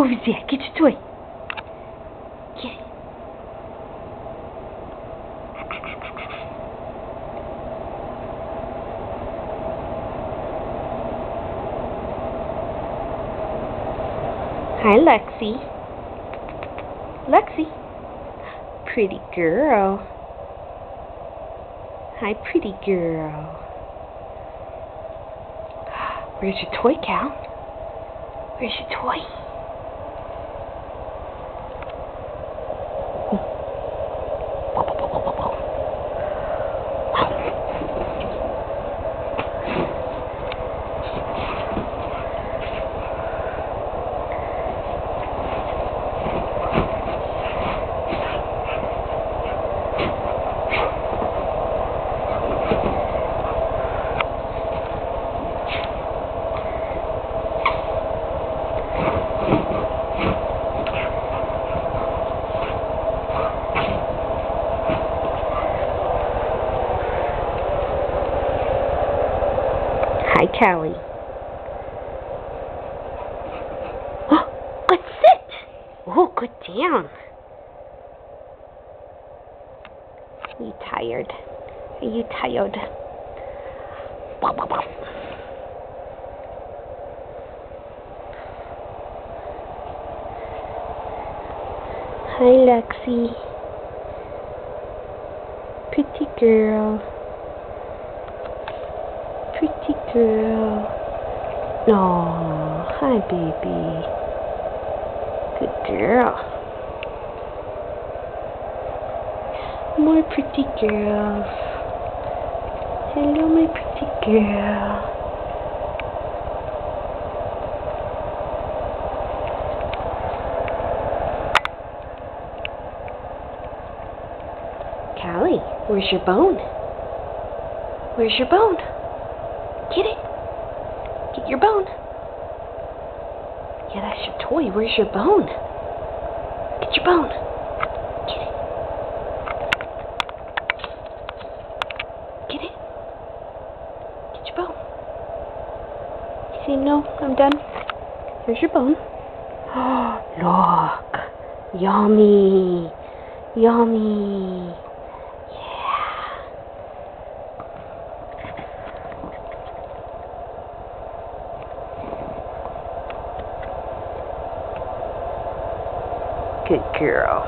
Move it there. Get your toy. Get it. Hi, Lexi. Lexi. Pretty girl. Hi, pretty girl. Where's your toy, Cal? Where's your toy? Hi, Callie. Oh, good sit. Oh, good down. Are you tired? Are you tired? Hi, Lexi. Pretty girl. Pretty girl. Oh, hi, baby. Good girl. More pretty girls. Hello, my pretty girl. Callie, where's your bone? Where's your bone? Get it. Get your bone. Yeah, that's your toy. Where's your bone? Get your bone. Get it. Get it. Get your bone. You say, no, I'm done. Here's your bone. Oh, look. Yummy. Yummy. Yeah. Good girl.